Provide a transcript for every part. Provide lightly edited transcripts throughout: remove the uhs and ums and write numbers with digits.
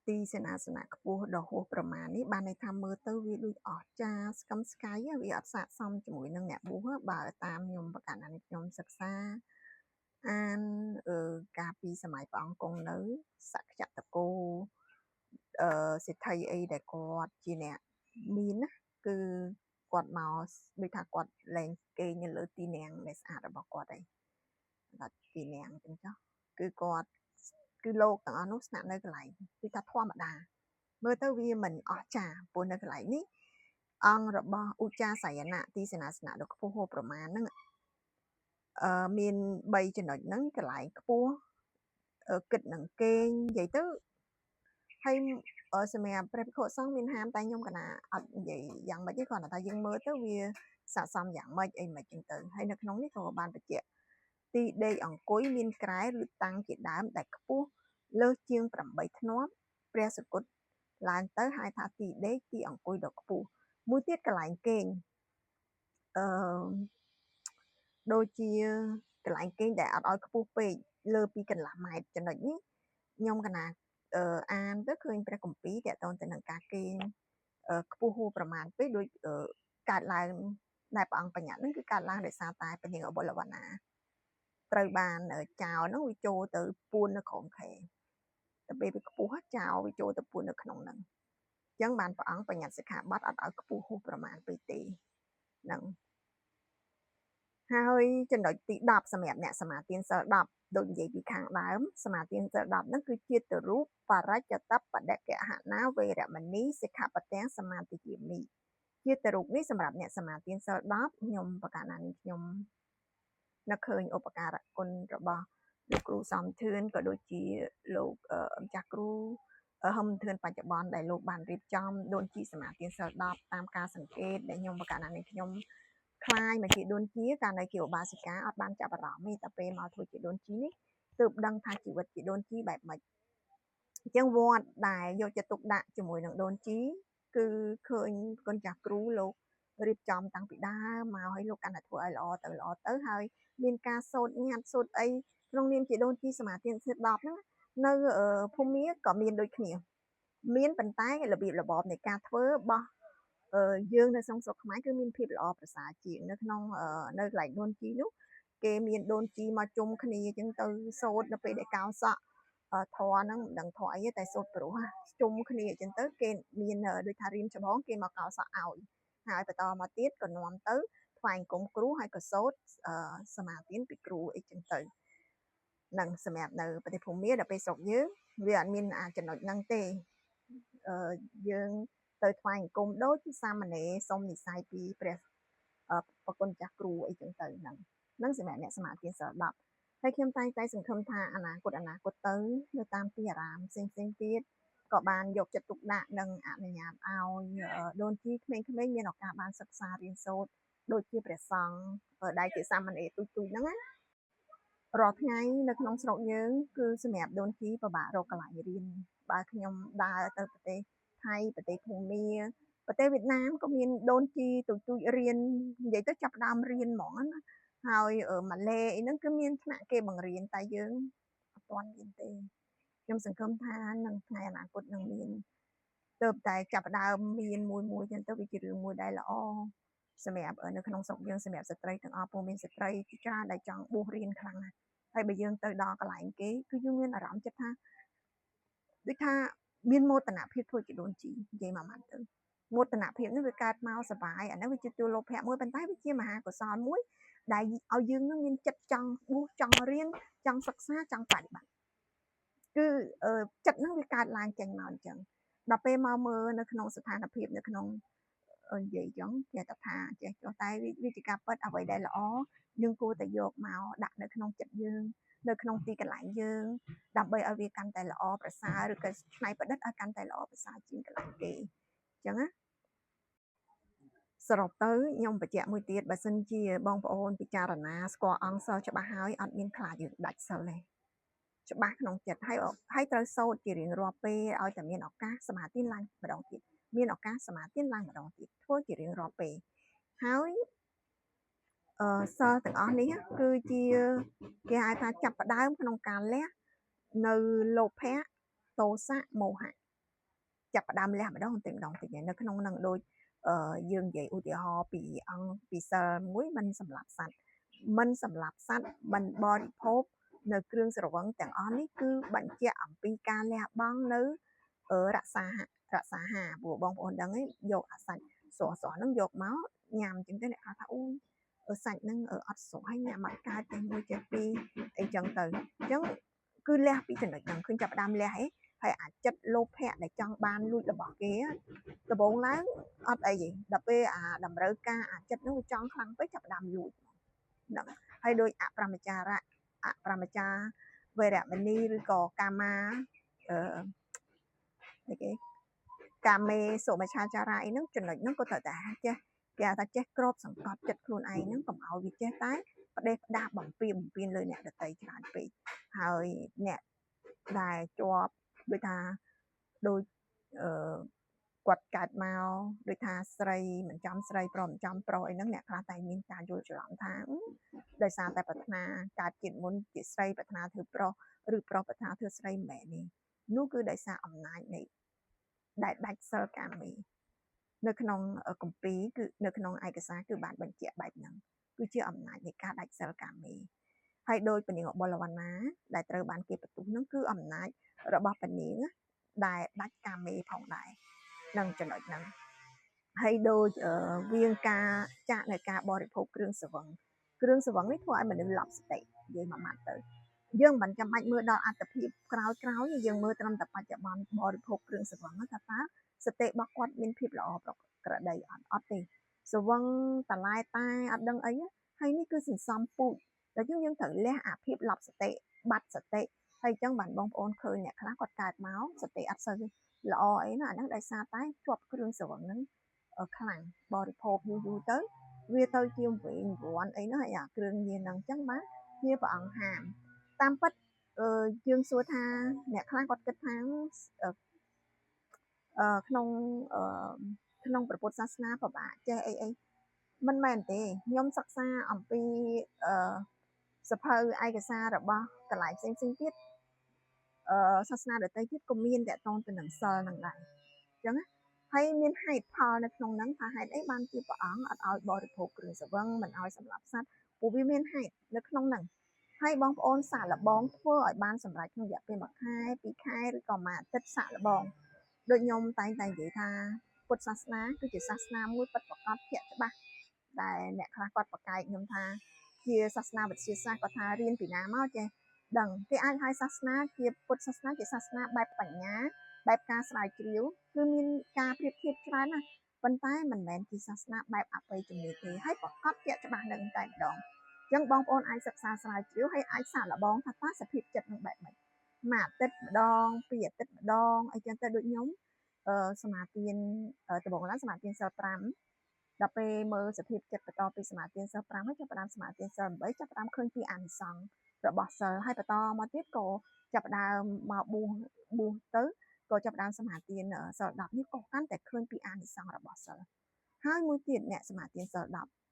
ទីសេនាសនៈខ្ពស់ដ៏ហួសប្រមាណនេះបានន័យថាមើលទៅវាដូចអស្ចារ្យស្កឹមស្កៃវាអត់ស័ក្តិសមជាមួយនឹងអ្នកបួសបើតាមខ្ញុំប្រកាសណានេះខ្ញុំសិក្សាអានកាលពីសម័យព្រះអង្គគង់នៅសក្យតកូសិទ្ធិអីដែលគាត់ជាអ្នកមានណាគឺគាត់មកដូចថាគាត់លែងគេងនៅលើទីនាំងដែលស្អាតរបស់គាត់ឯងដល់ទីនាំងអញ្ចឹងចុះគឺគាត់គឺលោកទាំងអស់នោះស្នាក់នៅកន្លែងគឺថាធម្មតាមើលទៅវាមិនអស្ចារ្យព្រោះនៅកន្លែងនេះអង្គរបស់ឧចាសយណៈទីសេនាសនៈដ៏ខ្ពស់ហួសប្រមាណហ្នឹងមាន3ចំណុចហ្នឹងកន្លែងខ្ពស់គិតនឹងគេងនិយាយទៅហើយសម្រាប់ព្រះភិក្ខុសង្ឃមានហាមតែខ្ញុំកណាអត់និយាយយ៉ាងម៉េចទេគ្រាន់តែថាយើងមើលទៅវាស័ក្តិសមយ៉ាងម៉េចអីម៉េចចឹងទៅហើយនៅក្នុងនេះក៏បានបញ្ជាក់ទីដេកអង្គុយមានក្រែឬតាំងជាដើមដែលខ្ពស់លើសជាង8ធ្នាប់ព្រះសគុតឡើងទៅហៅថាទីដេកទីអង្គុយដ៏ខ្ពស់មួយទៀតកន្លែងគេងដូចជាកន្លែងគេងដែលអត់ឲ្យខ្ពស់ពេកលើពីកន្លះម៉ែត្រចំណុចនេះខ្ញុំកណាអានទៅឃើញព្រះគម្ពីរតកតងទៅនឹងការគេងខ្ពស់ហួសប្រមាណពេកដូចកើតឡើងដែលព្រះអង្គបញ្ញត្តិហ្នឹងគឺកើតឡើងដោយសារតែពនាងអបុលវណ្ណាត្រូវបានចោរហ្នឹងវាចូលទៅពួននៅក្រោមខែតែពេលវាខ្ពស់ចោរវាចូលទៅពួននៅក្នុងហ្នឹងអញ្ចឹងបានព្រះអង្គបញ្ញត្តិសិក្ខាបទអត់ឲ្យខ្ពស់ហួសប្រមាណពេកទេហ្នឹងហើយចំណុចទី10សម្រាប់អ្នកសមាទានសិល10ដូចនិយាយពីខាងដើមសមាទានសិល10ហ្នឹងគឺជាទរូបបរិច្ចតបដកហណាវេរមណីសិក្ខាបទាំងសមាទិយាមិជាទរូបនេះសម្រាប់អ្នកសមាទានសិល10ខ្ញុំប្រកាសណានេះខ្ញុំនឹកឃើញឧបការៈគុណរបស់លោកគ្រូសំធឿនក៏ដូចជាលោកម្ចាស់គ្រូហឹមធឿនបច្ចុប្បន្នដែលលោកបានរៀបចំដូនជីសមាទានសិល10តាមការសង្កេតដែលខ្ញុំប្រកាសណានេះខ្ញុំខ្លាយមកជាដូនជាកាលនៅជាឧបាសិកាអត់បានចាប់អារម្មណ៍ទេតែពេលមកធ្វើជាដូនជីនេះទើបដឹងថាជីវិតជាដូនជីបែបម៉េចអញ្ចឹងវត្តដែលយកចិត្តទុកដាក់ជាមួយនឹងដូនជីគឺឃើញគុណចាស់គ្រូលោករៀបចំតាំងពីដើមមកឲ្យលោកកាន់តែធ្វើឲ្យល្អទៅហើយមានការសូត្រញ៉ាត់សូត្រអីក្នុងនាមជាដូនជីសមាទានសិល10ហ្នឹងនៅភូមិមាក៏មានដូចគ្នាមានប៉ុន្តែរបៀបរបបនៃការធ្វើរបស់យើងនៅក្នុងស្រុកខ្មែរគឺមានភាពល្អប្រសើរជាងនៅក្នុងនៅកន្លែងដូនជីនោះគេមានដូនជីមកជុំគ្នាអញ្ចឹងទៅសូត្រនៅពេលដែលកោសក់ធរហ្នឹងមិនដឹងធរអីតែសូត្រព្រោះជុំគ្នាអញ្ចឹងទៅគេមានដូចថារៀនច្បងគេមកកោសក់ឲ្យហើយបន្តមកទៀតក៏នាំទៅថ្វាយអង្គមគ្រូហើយក៏សូត្រសមាទានពីគ្រូអីចឹងទៅនឹងសម្រាប់នៅប្រទេសភូមាដល់ពេលស្រុកយើងវាអត់មានចំណុចហ្នឹងទេយើងទៅថ្វាយអង្គមដូចសាមណេរសុំនិស័យពីព្រះប្រគុណចាស់គ្រូអីចឹងទៅហ្នឹងសម្រាប់អ្នកសមាទានសិល10ហើយខ្ញុំតែងតែសង្ឃឹមថាអនាគតទៅនៅតាមទីអារាមផ្សេងទៀតក៏បានយកចិត្តទុកដាក់និងអនុញ្ញាតឲ្យដូនជីក្មេងៗមានឱកាសបានសិក្សារៀនសូត្រដូចជាព្រះសង្ឃដែលជាសាមណេរទូចហ្នឹងណារាល់ថ្ងៃនៅក្នុងស្រុកយើងគឺសម្រាប់ដូនជីពិបាករកកន្លែងរៀនបើខ្ញុំដើរទៅប្រទេសថៃប្រទេសភូមាប្រទេសវៀតណាមក៏មានដូនជីទូចរៀននិយាយទៅចាប់ដើមរៀនហ្មងណាហើយម៉ាឡេអីហ្នឹងគឺមានថ្នាក់គេបង្រៀនតែយើងអត់ទាន់មានទេខ្ញុំសង្ឃឹមថានឹងថ្ងៃអនាគតនឹងមានទើបតែចាប់ដើមមានមួយចឹងទៅវាជារឿងមួយដែលល្អសម្រាប់នៅក្នុងស្រុកយើងសម្រាប់ស្ត្រីទាំងអស់ពុំមានស្ត្រីជាច្រើនដែលចង់បួសរៀនខ្លាំងណាស់ហើយបើយើងទៅដល់កន្លែងគេគឺយើងមានអារម្មណ៍ចិត្តថាដូចថាមានមោទនភាពធ្វើជាដូនជីនិយាយមកទៅមោទនភាពនេះវាកើតមកសบายអានេះវាជាទូលោភៈមួយប៉ុន្តែវាជាមហាកុសលមួយដែលឲ្យយើងនឹងមានចិត្តចង់បួសចង់រៀនចង់សិក្សាចង់បប្រតិបត្តិគឺចិត្តហ្នឹងវាកើតឡើងចេញមកអញ្ចឹងដល់ពេលមកមើលនៅក្នុងស្ថានភាពនៅក្នុងនិយាយចឹងចេះតែថាចេះចុះតែវាជាការពិតអ្វីដែលល្អយើងគួរតែយកមកដាក់នៅក្នុងចិត្តយើងនៅក្នុងទីកន្លែងយើងដើម្បីឲ្យវាកាន់តែល្អប្រសើរឬក៏ឆ្នៃប្រឌិតឲ្យកាន់តែល្អប្រសើរជាងកន្លែងគេអញ្ចឹងណាសរុបទៅខ្ញុំបញ្ជាក់មួយទៀតបើសិនជាបងប្អូនពិចារណាស្គាល់អង្គសិលច្បាស់ហើយអត់មានខ្លាចយើងដាច់សិលទេច្បាស់ក្នុងចិត្តហើយត្រូវសូត្រជារៀងរាល់ពេលឲ្យតែមានឱកាសសមាធិឡើងម្ដងទៀតមានឱកាសសមាធិឡើងម្ដងទៀតធ្វើជារៀងរាល់ពេលហើយសិលទាំងអស់នេះគឺជាគេហៅថាចាប់ផ្ដើមក្នុងការលះនៅលោភៈទោសៈមោហៈ ចាប់ផ្ដើមលះម្ដងតិចម្ដងតិចនៅក្នុងនឹងដូចយើងនិយាយឧទាហរណ៍ពីសិលមួយមិនសម្លាប់សត្វមិនបរិភោគនៅគ្រឿងស្រវឹងទាំងអស់នេះគឺបញ្ជាក់អំពីការលះបង់នៅរក្សាហាព្រោះបងប្អូនដឹងឯងយកអាសាច់ស្រស់ហ្នឹងយកមកញ៉ាំអញ្ចឹងទៅអ្នកខ្លះថាអូសាច់ហ្នឹងអត់ស្រស់ហើយញ៉ាំអត់កើតទេមួយចេះពីរអីចឹងទៅអញ្ចឹងគឺលះពីចំណុចហ្នឹងឃើញចាប់ផ្ដើមលះហើយអាចិត្តលោភៈដែលចង់បានលួចរបស់គេដំបូងឡើងអត់អីទេដល់ពេលអាតម្រូវការអាចិត្តហ្នឹងវាចង់ខ្លាំងពេកចាប់ផ្ដើមលួចហ្នឹងហើយដោយអប្រមចាវេរមណីឬក៏កាមាអីគេកាមេសុមិច្ឆាចារាអីហ្នឹងចំណុចហ្នឹងក៏ត្រូវតែចេះគេថាចេះក្របសង្កត់ចិត្តខ្លួនឯងហ្នឹងកុំឲ្យវាចេះតែផ្ដេសផ្ដាស់បំពេញលើអ្នកដទៃច្រើនពេកហើយអ្នកដែលជាប់ដូចថាដូចគាត់កើតមកដូចថាស្រីមិនចំស្រីប្រុសមិនចំប្រុសអីហ្នឹងអ្នកខ្លះតែមានការយល់ច្រឡំថាដោយសារតែប្រាថ្នាកើតជាតិមុនជាស្រីប្រាថ្នាធ្វើប្រុសឬប្រុសប្រាថ្នាធ្វើស្រីមិនមែនទេនោះគឺដោយសារអំណាចនៃដែលដាច់សិលកាមេនៅក្នុងគម្ពីរគឺនៅក្នុងឯកសារគឺបានបញ្ជាក់បែបហ្នឹងគឺជាអំណាចនៃការដាច់សិលកាមេហើយដោយពនាងអបុលវណ្ណាដែលត្រូវបានគេបន្ទោសហ្នឹងគឺអំណាចរបស់ពនាងដែលដាច់កាមេផងដែរនឹងចំណុចហ្នឹងហើយដូចវាងការចាក់នៅការបរិភោគគ្រឿងស្រវឹងនេះធ្វើឲ្យមនុស្សឡប់សតិនិយាយមួយម៉ាត់ទៅយើងមិនចាំបាច់មើលដល់អត្តភាពក្រោយយើងមើលត្រឹមតែបច្ចុប្បន្នបរិភោគគ្រឿងស្រវឹងថាតើសតិរបស់គាត់មានភាពល្អប្រក្រតីអត់ទេស្រវឹងតឡែតែអត់ដឹងអីហើយនេះគឺសន្សំពូជតែយើងត្រូវលះអាភាពឡប់សតិបាត់សតិហើយអញ្ចឹងបានបងប្អូនឃើញអ្នកខ្លះគាត់កើតមកសតិអត់សូវល្អអីណាអាហ្នឹងដោយសារតែជាប់គ្រឿងស្រវឹងហ្នឹងខ្លាំងបរិភោគយូរទៅវាទៅជាវិញរន់អីហ្នឹងហើយអាគ្រឿងញៀនហ្នឹងអញ្ចឹងបាទជាព្រះអង្គហាមតាមពិតយើងសួរថាអ្នកខ្លះគាត់គិតថាក្នុងព្រះពុទ្ធសាសនាពិបាកចេះអីមិនមែនទេខ្ញុំសិក្សាអំពីសភៅឯកសាររបស់កន្លែងផ្សេងទៀតសាសនាដទៃទៀតក៏មានតកតងទៅនឹងសិលនឹងដែរអញ្ចឹងហើយមានហេតុផលនៅក្នុងហ្នឹងថាហេតុអីបានជាព្រះអង្គអត់ឲ្យបរិភោគគ្រឿងស្រវឹងមិនឲ្យសម្លាប់សត្វព្រោះវាមានហេតុនៅក្នុងហ្នឹងហើយបងប្អូនសាកល្បងធ្វើឲ្យបានសម្រេចក្នុងរយៈពេល1ខែ2ខែឬក៏មួយអាទិត្យសាកល្បងដូចខ្ញុំតែងតែនិយាយថាពុទ្ធសាសនាគឺជាសាសនាមួយពិតប្រាកដជាក់ច្បាស់ដែលអ្នកខ្លះគាត់ប្រកែកខ្ញុំថាជាសាសនាវិទ្យាសាស្ត្រគាត់ថារៀនពីណាមកចេះដឹងគេអាចហៅសាសនាជាពុទ្ធសាសនាជាសាសនាបែបបញ្ញាបែបការស្រាវជ្រាវគឺមានការប្រៀបធៀបច្រើនណាស់ប៉ុន្តែមិនមែនជាសាសនាបែបអបិយជំនឿទេហើយប្រកបជាក់ច្បាស់នឹងតែម្ដងអញ្ចឹងបងប្អូនអាចសិក្សាស្រាវជ្រាវហើយអាចសាកល្បងថាតើសភាពចិត្តនឹងបែបម៉េចមួយអាទិត្យម្ដងពីរអាទិត្យម្ដងអីចឹងទៅដូចខ្ញុំសមាទានដំបូងឡើងសមាទានសិល5ដល់ពេលមើលសភាពចិត្តបន្តពីសមាទានសិល5ហើយចាប់ផ្ដើមសមាទានសិល8ចាប់ផ្ដើមឃើញពីអានិសង្សរបស់សិលហើយបន្តមកទៀតក៏ចាប់ផ្ដើមមកបួសទៅក៏ចាប់ផ្ដើមសមាទានសិល10នេះក៏កាន់តែឃើញពីអានិសង្សរបស់សិលហើយមួយទៀតអ្នកសមាទានសិល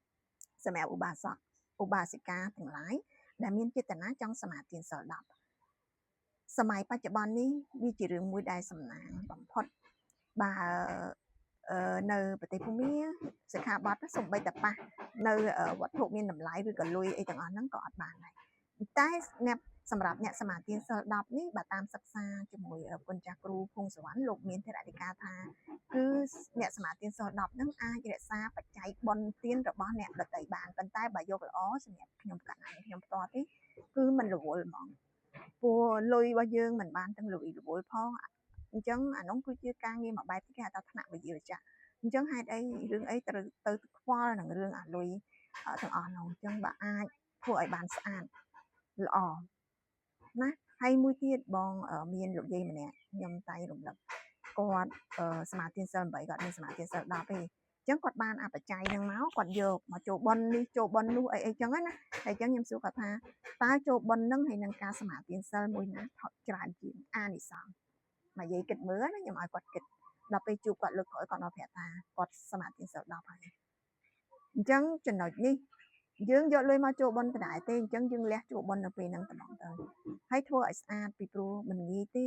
10សម្រាប់ឧបាសកឧបាសិកាទាំងឡាយដែលមានចេតនាចង់សមាទានសិល10សម័យបច្ចុប្បន្ននេះវាជារឿងមួយដែលសំណាងបំផុតបើនៅប្រទេសភូមាសិក្ខាបទសំបីតប៉ះនៅវត្ថុមានតម្លៃឬក៏លុយអីទាំងអស់ហ្នឹងក៏អត់បានដែរតែសម្រាប់អ្នកសមាទានសិល10នេះបើតាមសិក្សាជាមួយគុណចាស់គ្រូភូមិសវណ្ណលោកមានធរណីកាថាគឺអ្នកសមាទានសិល10ហ្នឹងអាចរក្សាបច្ច័យបុណ្យទានរបស់អ្នកដទៃបានប៉ុន្តែបើយកល្អសម្រាប់ខ្ញុំកណ្ដាលខ្ញុំផ្ទាល់ទេគឺมันរវល់ហ្មងព្រោះលុយរបស់យើងមិនបានទាំងរវល់ផងអញ្ចឹងអានោះគឺជាការងារមួយបែបគេហៅថាថ្នាក់វិទ្យាចាអញ្ចឹងហេតុអីរឿងអីត្រូវទៅខ្វល់នឹងរឿងអាលុយទាំងអស់នោះអញ្ចឹងបើអាចធ្វើឲ្យបានស្អាតល្អណាហើយមួយទៀតបងមានលោកយាយម្នាក់ខ្ញុំតែរំលឹកគាត់សមាទានសិល8គាត់មានសមាទានសិល10ទេអញ្ចឹងគាត់បានអបច្ច័យហ្នឹងមកគាត់យកមកចូលប៉ុននេះចូលប៉ុននោះអីចឹងណាហើយអញ្ចឹងខ្ញុំសួរគាត់ថាតើចូលប៉ុនហ្នឹងហើយនឹងការសមាទានសិលមួយណាថោកច្រើនជាងអានិសង្សមកយាយគិតមើលណាខ្ញុំឲ្យគាត់គិតដល់ពេលជួបគាត់លើកក្រោយគាត់មកប្រាប់ថាគាត់សមាទានសិល10ហើយអញ្ចឹងចំណុចនេះយើងយកលុយមកចូលប៉ុនដដែលទេអញ្ចឹងយើងលះចូលប៉ុននៅពេលហ្នឹងតែម្ដងទៅហើយធ្វើឲ្យស្អាតពីព្រោះមិនងាយទេ